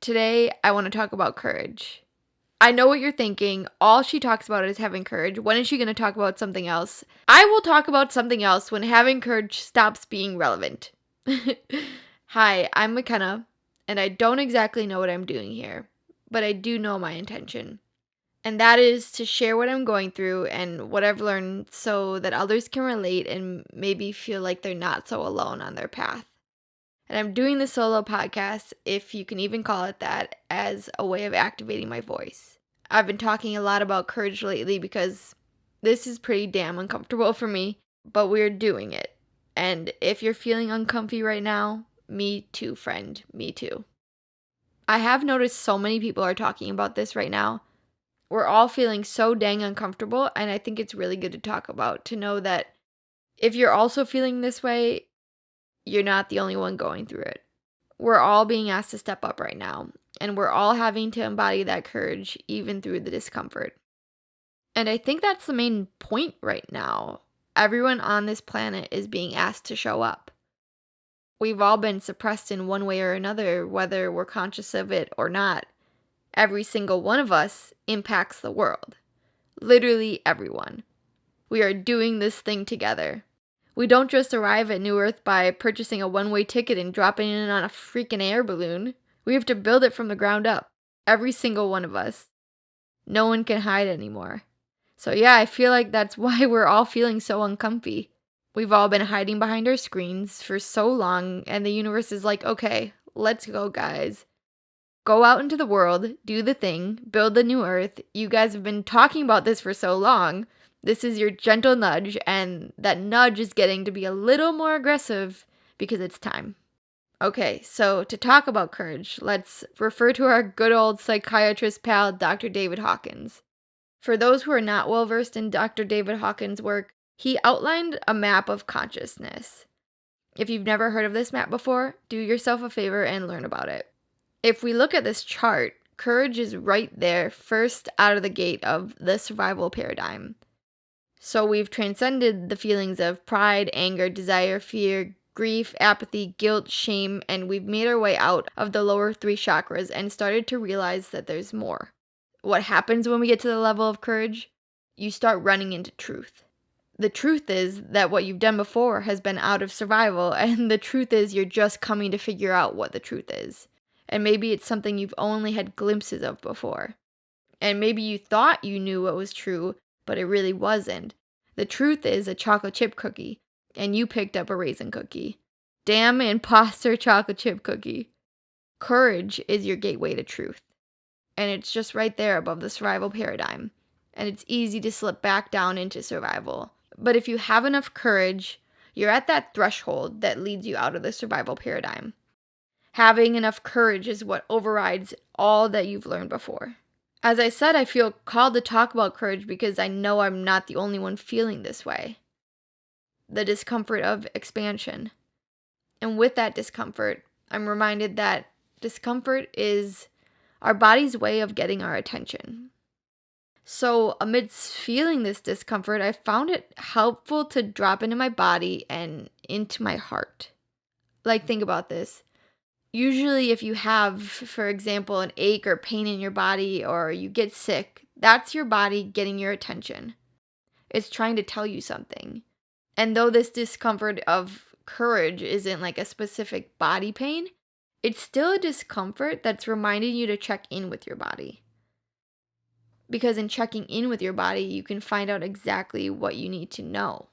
Today, I want to talk about courage. I know what you're thinking. All she talks about is having courage. When is she going to talk about something else? I will talk about something else when having courage stops being relevant. Hi, I'm McKenna, and I don't exactly know what I'm doing here, but I do know my intention. And that is to share what I'm going through and what I've learned so that others can relate and maybe feel like they're not so alone on their path. And I'm doing the solo podcast, if you can even call it that, as a way of activating my voice. I've been talking a lot about courage lately because this is pretty damn uncomfortable for me, but we're doing it. And if you're feeling uncomfy right now, me too, friend, me too. I have noticed so many people are talking about this right now. We're all feeling so dang uncomfortable, and I think it's really good to talk about, to know that if you're also feeling this way, you're not the only one going through it. We're all being asked to step up right now, and we're all having to embody that courage even through the discomfort. And I think that's the main point right now. Everyone on this planet is being asked to show up. We've all been suppressed in one way or another, whether we're conscious of it or not. Every single one of us impacts the world. Literally everyone. We are doing this thing together. We don't just arrive at New Earth by purchasing a one-way ticket and dropping in on a freaking air balloon. We have to build it from the ground up. Every single one of us. No one can hide anymore. So yeah, I feel like that's why we're all feeling so uncomfy. We've all been hiding behind our screens for so long, and the universe is like, okay, let's go, guys. Go out into the world, do the thing, build the new Earth. You guys have been talking about this for so long. This is your gentle nudge, and that nudge is getting to be a little more aggressive because it's time. Okay, so to talk about courage, let's refer to our good old psychiatrist pal, Dr. David Hawkins. For those who are not well versed in Dr. David Hawkins' work, he outlined a map of consciousness. If you've never heard of this map before, do yourself a favor and learn about it. If we look at this chart, courage is right there, first out of the gate of the survival paradigm. So we've transcended the feelings of pride, anger, desire, fear, grief, apathy, guilt, shame, and we've made our way out of the lower three chakras and started to realize that there's more. What happens when we get to the level of courage? You start running into truth. The truth is that what you've done before has been out of survival, and the truth is you're just coming to figure out what the truth is. And maybe it's something you've only had glimpses of before. And maybe you thought you knew what was true, but it really wasn't. The truth is a chocolate chip cookie, and you picked up a raisin cookie. Damn imposter chocolate chip cookie. Courage is your gateway to truth. And it's just right there above the survival paradigm. And it's easy to slip back down into survival. But if you have enough courage, you're at that threshold that leads you out of the survival paradigm. Having enough courage is what overrides all that you've learned before. As I said, I feel called to talk about courage because I know I'm not the only one feeling this way. The discomfort of expansion. And with that discomfort, I'm reminded that discomfort is our body's way of getting our attention. So amidst feeling this discomfort, I found it helpful to drop into my body and into my heart. Like, think about this. Usually if you have, for example, an ache or pain in your body or you get sick, that's your body getting your attention. It's trying to tell you something. And though this discomfort of courage isn't like a specific body pain, it's still a discomfort that's reminding you to check in with your body. Because in checking in with your body, you can find out exactly what you need to know.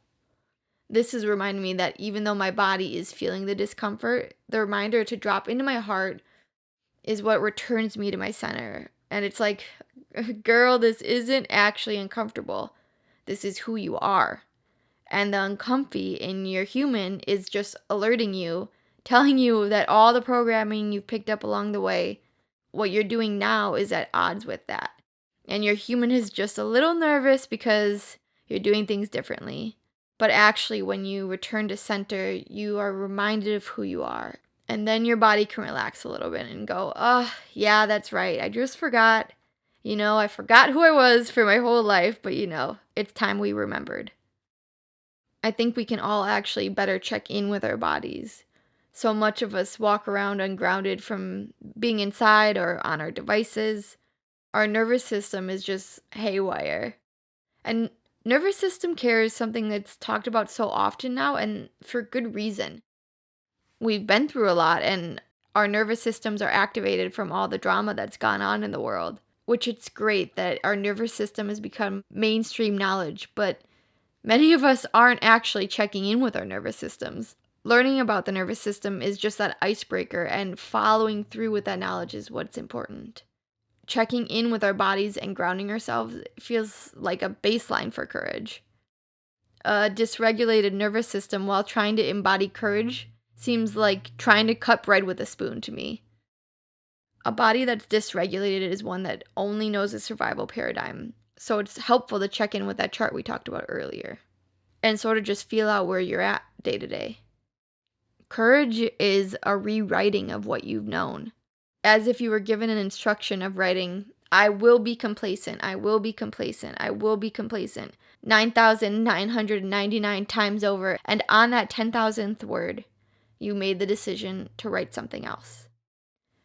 This is reminding me that even though my body is feeling the discomfort, the reminder to drop into my heart is what returns me to my center. And it's like, girl, this isn't actually uncomfortable. This is who you are. And the uncomfy in your human is just alerting you, telling you that all the programming you've picked up along the way, what you're doing now is at odds with that. And your human is just a little nervous because you're doing things differently. But actually, when you return to center, you are reminded of who you are. And then your body can relax a little bit and go, oh, yeah, that's right. I just forgot. I forgot who I was for my whole life, but it's time we remembered. I think we can all actually better check in with our bodies. So much of us walk around ungrounded from being inside or on our devices. Our nervous system is just haywire. And nervous system care is something that's talked about so often now, and for good reason. We've been through a lot, and our nervous systems are activated from all the drama that's gone on in the world, which it's great that our nervous system has become mainstream knowledge, but many of us aren't actually checking in with our nervous systems. Learning about the nervous system is just that icebreaker, and following through with that knowledge is what's important. Checking in with our bodies and grounding ourselves feels like a baseline for courage. A dysregulated nervous system while trying to embody courage seems like trying to cut bread with a spoon to me. A body that's dysregulated is one that only knows a survival paradigm, so it's helpful to check in with that chart we talked about earlier and sort of just feel out where you're at day to day. Courage is a rewriting of what you've known, as if you were given an instruction of writing, I will be complacent, I will be complacent, I will be complacent, 9,999 times over, and on that 10,000th word, you made the decision to write something else.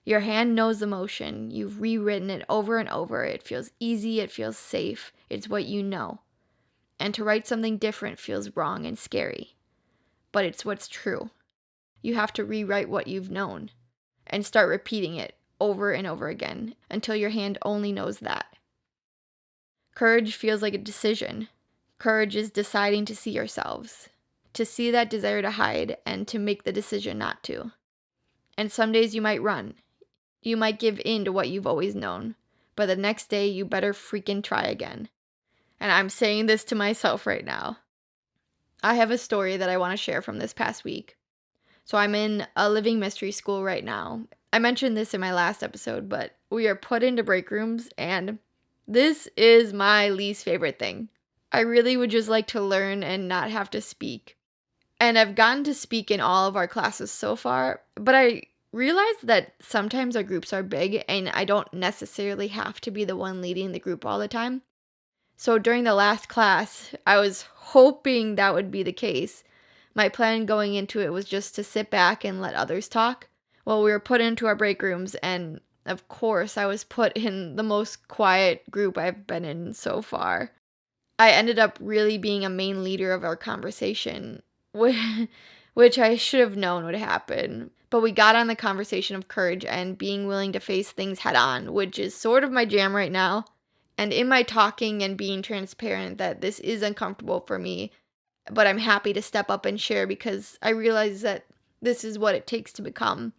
Your hand knows the motion, you've rewritten it over and over, it feels easy, it feels safe, it's what you know. And to write something different feels wrong and scary, but it's what's true. You have to rewrite what you've known and start repeating it over and over again until your hand only knows that. Courage feels like a decision. Courage is deciding to see yourselves, to see that desire to hide, and to make the decision not to. And some days you might run. You might give in to what you've always known, but the next day you better freaking try again. And I'm saying this to myself right now. I have a story that I want to share from this past week. So I'm in a living mystery school right now. I mentioned this in my last episode, but we are put into break rooms, and this is my least favorite thing. I really would just like to learn and not have to speak. And I've gotten to speak in all of our classes so far, but I realized that sometimes our groups are big and I don't necessarily have to be the one leading the group all the time. So during the last class, I was hoping that would be the case. My plan going into it was just to sit back and let others talk. Well, we were put into our break rooms, and of course, I was put in the most quiet group I've been in so far. I ended up really being a main leader of our conversation, which I should have known would happen. But we got on the conversation of courage and being willing to face things head on, which is sort of my jam right now. And in my talking and being transparent that this is uncomfortable for me, but I'm happy to step up and share because I realize that this is what it takes to become.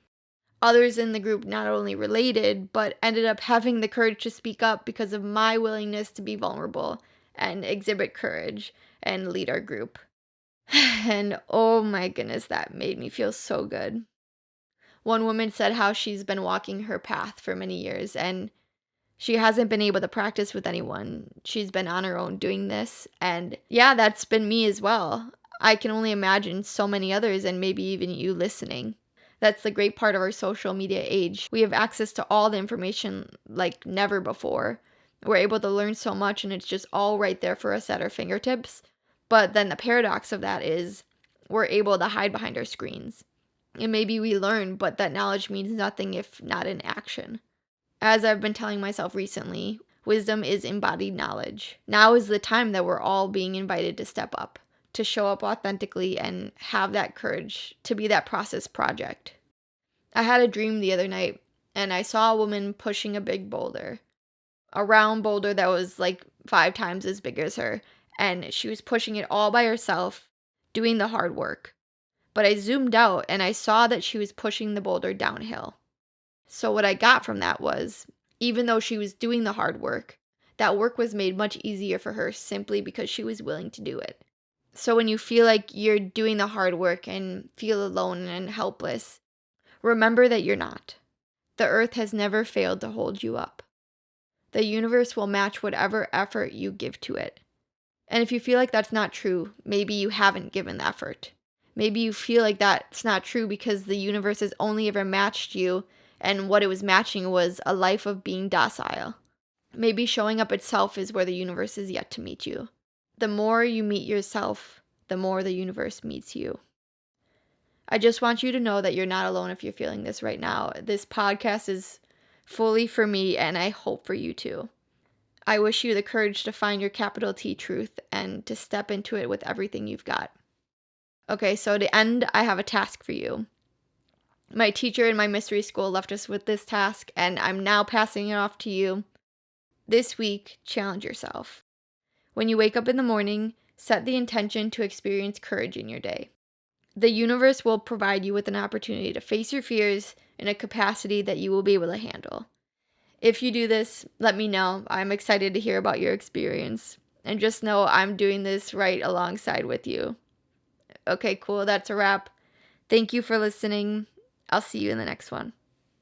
Others in the group not only related, but ended up having the courage to speak up because of my willingness to be vulnerable and exhibit courage and lead our group. And oh my goodness, that made me feel so good. One woman said how she's been walking her path for many years and she hasn't been able to practice with anyone. She's been on her own doing this. And yeah, that's been me as well. I can only imagine so many others and maybe even you listening. That's the great part of our social media age. We have access to all the information like never before. We're able to learn so much and it's just all right there for us at our fingertips. But then the paradox of that is we're able to hide behind our screens. And maybe we learn, but that knowledge means nothing if not in action. As I've been telling myself recently, wisdom is embodied knowledge. Now is the time that we're all being invited to step up, to show up authentically and have that courage to be that process project. I had a dream the other night and I saw a woman pushing a big boulder, a round boulder that was like 5 times as big as her, and she was pushing it all by herself, doing the hard work. But I zoomed out and I saw that she was pushing the boulder downhill. So what I got from that was, even though she was doing the hard work, that work was made much easier for her simply because she was willing to do it. So when you feel like you're doing the hard work and feel alone and helpless, remember that you're not. The earth has never failed to hold you up. The universe will match whatever effort you give to it. And if you feel like that's not true, maybe you haven't given the effort. Maybe you feel like that's not true because the universe has only ever matched you and what it was matching was a life of being docile. Maybe showing up itself is where the universe is yet to meet you. The more you meet yourself, the more the universe meets you. I just want you to know that you're not alone if you're feeling this right now. This podcast is fully for me, and I hope for you too. I wish you the courage to find your capital T truth and to step into it with everything you've got. Okay, so to end, I have a task for you. My teacher in my mystery school left us with this task, and I'm now passing it off to you. This week, challenge yourself. When you wake up in the morning, set the intention to experience courage in your day. The universe will provide you with an opportunity to face your fears in a capacity that you will be able to handle. If you do this, let me know. I'm excited to hear about your experience. And just know I'm doing this right alongside with you. Okay, cool. That's a wrap. Thank you for listening. I'll see you in the next one.